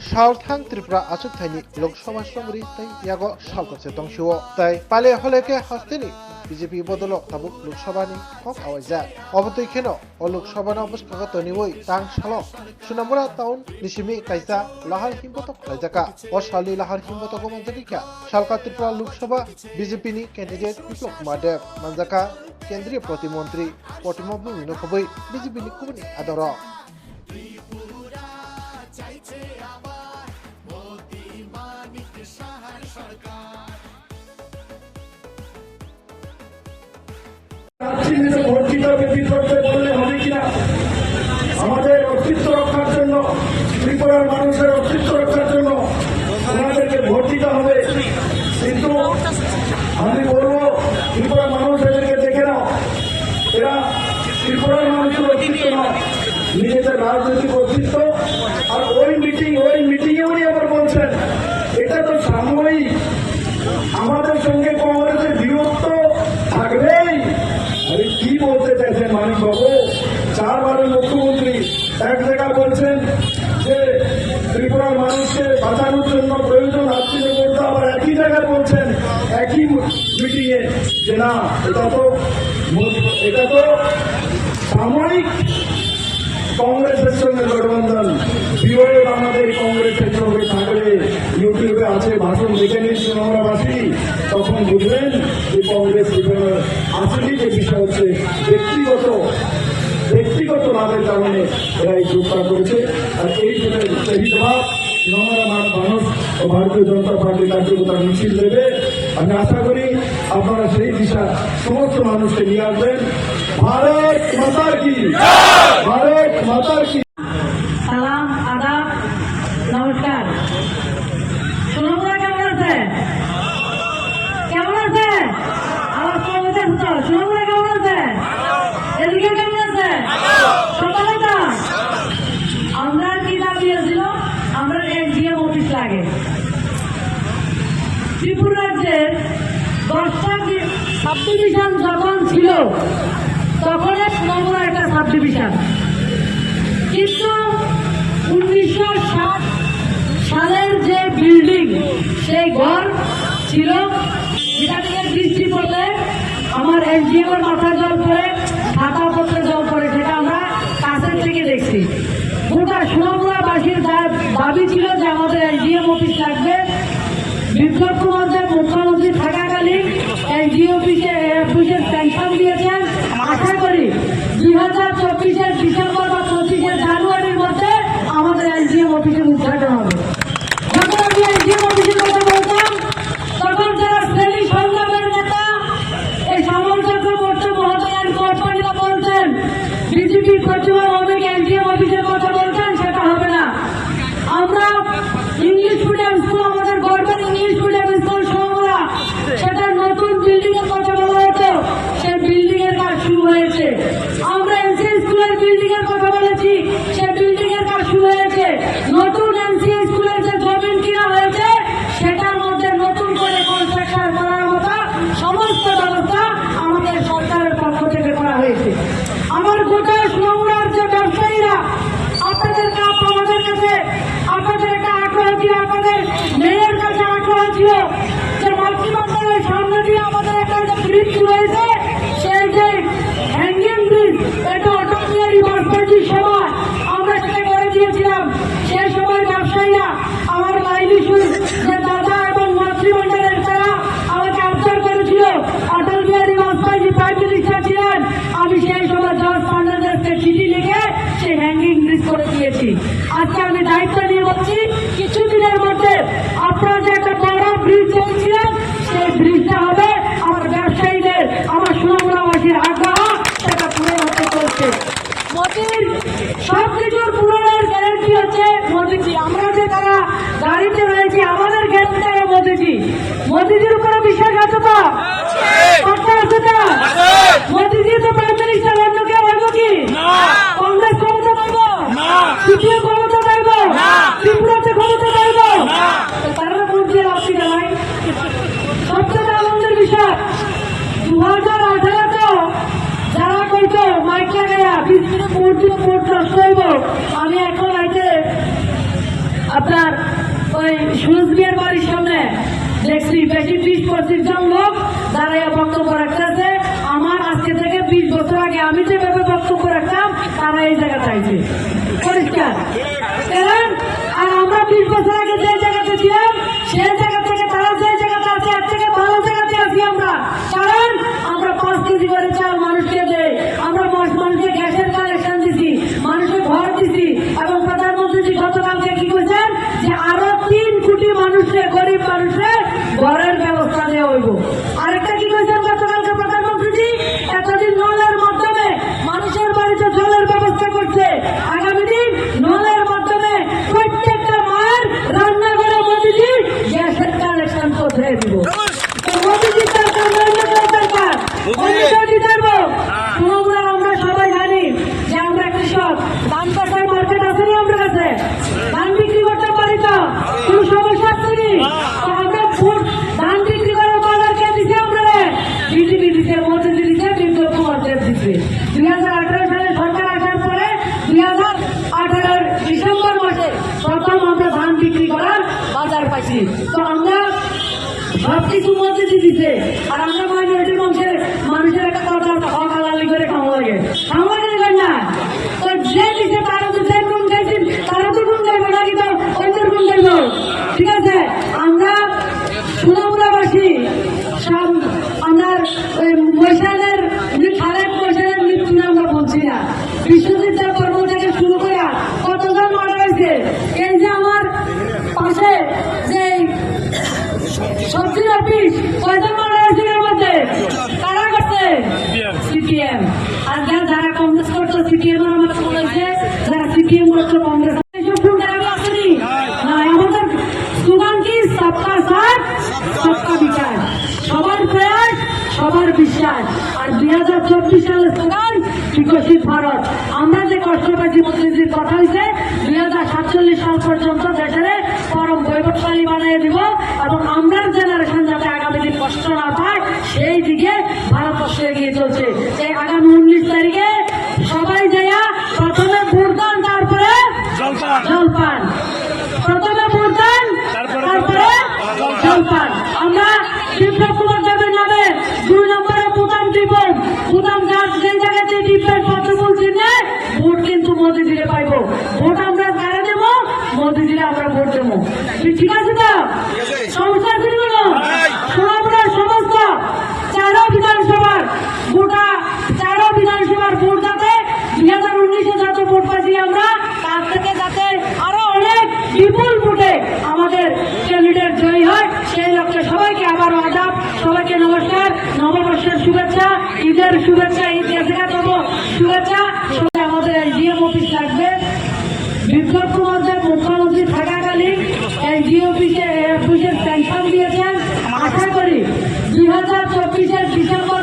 साउथां त्रिपुरा आसुथायनि लोकसभा समरि तै यागो सालतासे दंशिओ तै पाले हलेके हस्तेनि बीजेपी बदल ताबुक लोकसभानि हक आवाजा अबतै खेनो ओ लोकसभाना बसकागा तनिवै तां सालो सुनामुरा टाउन निसिमि काइसा लाहार हिमबतक रायजाका ओ सालनि लाहार हिमबतक मनजाकिका सालका त्रिपुरा लोकसभा बीजेपी नि कैंडिडेट बिप्लब कुमार देव मनजाका केंद्रीय प्रतिमंत्री प्रतिमा बुमिनो खबै बीजेपी नि कुबनि आदर अस्तित्व रक्षार जন্য ত্রিপুরার মানুষের अस्तित्व रक्षार জন্য ওনাদেরকে ভোট দিতে হবে কিন্তু আমি বলবো ত্রিপুরার মানুষ এদেরকে দেখে নাও এরা ত্রিপুরার মানুষের अस्तित्व নয় নিজেদের রাজনৈতিক अस्तित्व আর ওই মিটিংয়ে উনি আবার বলছেন এটা তো সাময়িক আমাদের সঙ্গে কংগ্রেসের বিরোধ থাকবেই আরে কি বলতে চাইছেন মানিক বাবু চারবারের মুখ্যমন্ত্রী এক জায়গায় বলছেন যে ত্রিপুরার মানুষকে বাঁচানোর জন্য প্রয়োজন আত্মীয় করতে আবার একই জায়গায় বলছেন একই মিটিংয়ে যে না এটা তো সাময়িক কংগ্রেসের সঙ্গে গঠবন্ধন বিরোধ আমাদের কংগ্রেসের সঙ্গে থাকলে ইউটিউবে আছে ভাষণ দেখে নিচ্ছি আমরাবাসী তখন বুঝবেন যে কংগ্রেস আসলে যে বিষয় হচ্ছে ব্যক্তিগত লাভের কারণে এরা এই গ্রুপটা করেছে আর এই সেই ভাব মানুষ ও ভারতীয় জনতা পার্টি কার্যকর্তা মিছিল দেবে আমি আশা করি আপনারা সেই দিশা সমস্ত মানুষকে নিয়ে আসবেন ভারত মাতার কি ভারত মাতার কি সালাম আদাব নমস্কার সোনামুরা কেমন আছে আমার কবিতা তো সোনামুরা কেমন আছে এদিকে কেমন আছে সকালে তো আমরা কি দাবি ছিল আমরা এনজিএম অফিস লাগে ত্রিপুরা রাজ্যের 10টা সাব ডিভিশন যখন ছিল তখন সোনামুরা একটা সাব ডিভিশন কিন্তু 1960 সালের যে বিল্ডিং সেই ঘর ছিল যেটা থেকে বৃষ্টি পড়লে আমার এনজিএম এর মাথা জল পড়ে ছাতা পত্রে জল পড়ে সেটা আমরা কাছের থেকে দেখছি গোটা সোনামুরাবাসীর দাবি ছিল যে আমাদের এনজিএম অফিস লাগবে বিপ্লব কুমার দেব মুখ্যমন্ত্রী থাকাকালীন এনজিও অফিসের পেনশন দিয়েছেন আশা করি 2024-এর ডিসেম্বর বা 25-এর জানুয়ারির মধ্যে আমাদের এনজিএম অফিসের উদ্ঘাটন হবে যখন আমি এনজিএম অফিসের কথা বলতাম তখন যারা শ্রেণী সংগ্রামের নেতা এই সামল চক্রবর্তী মহোদয়ের কোম্পানিরা বলতেন বিজেপি প্রতিমা মৌমিক এনজিএম অফিসের কথা বলতেন সেটা হবে না আমরা ইংলিশ মিডিয়াম স্কুল আমাদের গর্বের ইংলিশ মিডিয়াম স্কুল সোনামুরা সেটা নতুন বিল্ডিং এর কথা বলা হতো সেই বিল্ডিং এর কাজ শুরু হয়েছে আমরা এনসি স্কুলের বিল্ডিং এর কথা বলেছি সেই বিল্ডিং এর কাজ শুরু হয়েছে নতুন এনসি স্কুলের যে জমিন কিনা হয়েছে সেটার মধ্যে নতুন করে কনস্ট্রাকশন করার মতো সমস্ত ব্যবস্থা আমাদের সরকারের পক্ষ থেকে করা হয়েছে আমার গোটা সোনামুরার যে ব্যবসায়ীরা আপনাদের আমাদের কাছে আপনাদের একটা আগ্রহ ছিল আপনাদের মেয়ের কাছে আগ্রহ ছিল যে মাতৃমন্ডলের সামনে দিয়ে আমাদের একটা ব্রিজ রয়েছে সেই যে হ্যাঙ্গিং ব্রিজ এটা অটোমেটিক রিভার্সের সময় আমরা সেটা করে দিয়েছিলাম সেই সময় ব্যবসায়ীরা আমার লাইলিশুল যে দাদা এবং মাতৃমন্ডলের তারা আমাকে আবদার করেছিল অটল বিহারী বাজপেয়ী প্রাইম মিনিস্টার ছিলেন আমি সেই সময় জর্জ ফার্নান্ডেজকে চিঠি লিখে সেই হ্যাঙ্গিং ব্রিজ করে দিয়েছি আজকে আমি দায়িত্ব নিয়ে বলছি কিছুদিনের মধ্যে আপনারা যে একটা বড় ব্রিজ চেয়েছিলেন সেই ব্রিজটা হবে আমার ব্যবসায়ীদের আমার সোনামুরাবাসীর আগ্রহ সেটা পূরণ হতে চলছে মোদির সব কিছুর পূরণের গ্যারান্টি হচ্ছে মোদিজি আমরা যে তারা গাড়িতে রয়েছি আমাদের গ্যারান্টি মোদিজির উপরে বিশ্বাস আছে তো কথা আছে তো মোদিজি তো প্রাইম মিনিস্টার অন্য কেউ হইব কি কংগ্রেস ক্ষমতা পাইব সিপিএম ক্ষমতা পাইব ওই সুরজ বিয়ের বাড়ির সামনে দেখছি বেশি 20-25 জন লোক দাঁড়াইয়া বক্তব্য রাখতেছে। আমার আজকে থেকে 20 বছর আগে আমি যেভাবে বক্তব্য রাখতাম তারা এই জায়গা চাইছে পরিষ্কার। কারণ আর আমরা 20 বছর আগে যে জায়গাতে ছিলাম সেই জায়গা থেকে তারা যে জায়গাতে আছে এর থেকে ভালো জায়গাতে আছি আমরা। কারণ আমরা 5 কেজি করে চাল মানুষকে দেই, আমরা মানুষকে গ্যাসের কানেকশন দিছি, মানুষকে ঘর দিছি, এবং প্রধানমন্ত্রী গতকালকে কি করেছেন যে আরো 3 কোটি মানুষের গরিব মানুষের ঘরের ব্যবস্থা দেওয়া হইব। আরেকটা কি করেছেন গতকালকে প্রধানমন্ত্রী, এতদিন নলের মাধ্যমে মানুষের বাড়িতে জলের ব্যবস্থা করছে, আগামী দিন নলের মাধ্যমে প্রত্যেকটা মায়ের রান্নাঘরে মোদিজি গ্যাসের কানেকশন করতে দিব। মোদিজি সরকার সরকার আমরা সবাই জানি যে আমরা কৃষক, ধান কাটার মার্কেট আছে না আমাদের কাছে, ধান বিক্রি করতে পারি তো কোন সমস্যা আছে নি? তো আমরা ধান বিক্রি করার বাজার কে দিছে? আমরা বিজেপি দিছে, মোদিজি দিছে, বিপ্লব কুমার দেব দিছে। 2018 সালে সরকার আসার পরে 2018 ডিসেম্বর মাসে প্রথম আমরা ধান বিক্রি করার বাজার পাইছি। তো আমরা সবকিছু মোদিজি দিছে। আর আমরা মাইনরিটি মানুষের একটা কথা হালালি করে খাওয়া লাগে, খাওয়া লাগে না। তো যে দিছে তারা তো যে গুণ গাইছেন তারা তো গুণ গাইবো নাকি তো অন্যের গুণ গাইবো? ঠিক আছে, আমরা সুনামুরাবাসী সব আমরা মৈশালের খালেদ মৈশালের মৃত্যু নিয়ে আমরা বলছি না। বিশ্বজিৎ দেব কর্ম থেকে শুরু করে কতজন মারা গেছে। এই যে আমার পাশে যে সবজির অফিস, কয়জন মারা গেছে এর মধ্যে? কারা করছে? সিপিএম। আর যারা কংগ্রেস করতো সিপিএম এর আমার মনে হয়েছে যারা সিপিএম করতো কংগ্রেস এইসব প্রোগ্রামে আসেনি না। আমাদের স্লোগান কি? সবকা সাথ সবকা বিকাশ, সবার প্রয়াস সবার বিশ্বাস। আর 2024 সালের স্লোগান বিকশিত ভারত। আমরা যে কষ্ট পাচ্ছি মোদীজির কথা হয়েছে 2047 সাল পর্যন্ত দেশের পরম বৈভবশালী বানিয়ে দিব, এবং আমরা জেনারেশন যাতে আগামী দিন কষ্ট না পায় সেই দিকে ভারতবর্ষ এগিয়ে চলছে। এই আগামী 19 তারিখে সবাই যাইয়া প্রথমে ভোটদান, তারপরে জলপান। প্রথমে ভোটদান, তারপরে জলপান। আমরা বিপ্লব কুমার দেবের নামে 2 নম্বরে বুতাম টিপব। বুতাম যার যে জায়গাতে টিপবেন কত বলছি না, ভোট কিন্তু মোদিজিরে পাইব। ভোট আমরা কারে দেবো? মোদিজিরে আমরা ভোট দেবো। ঠিক আছে তো? সমস্যা আছে কোনো? সোনাপুরের সমস্ত 4 বিধানসভার গোটা 4 বিধানসভার ভোট যাতে 2019-এ যত ভোট পাচ্ছি আমরা তার থেকে যাতে আরো অনেক বিপুল ভোটে আমাদের ক্যান্ডিডেট জয়ী হয়, সেই লক্ষ্যে সবাইকে আবারও আদাব, সবাইকে নমস্কার, নববর্ষের শুভেচ্ছা, ঈদের শুভেচ্ছা, ঈদ গেছে তবু শুভেচ্ছা। সবাই আমাদের এসডিএম অফিস থাকবে। বিপ্লব কুমার দেব মুখ্যমন্ত্রী থাকাকালীন এসডিও অফিসের স্যাংশন দিয়েছেন। আশা করি 2024-এর ডিসেম্বর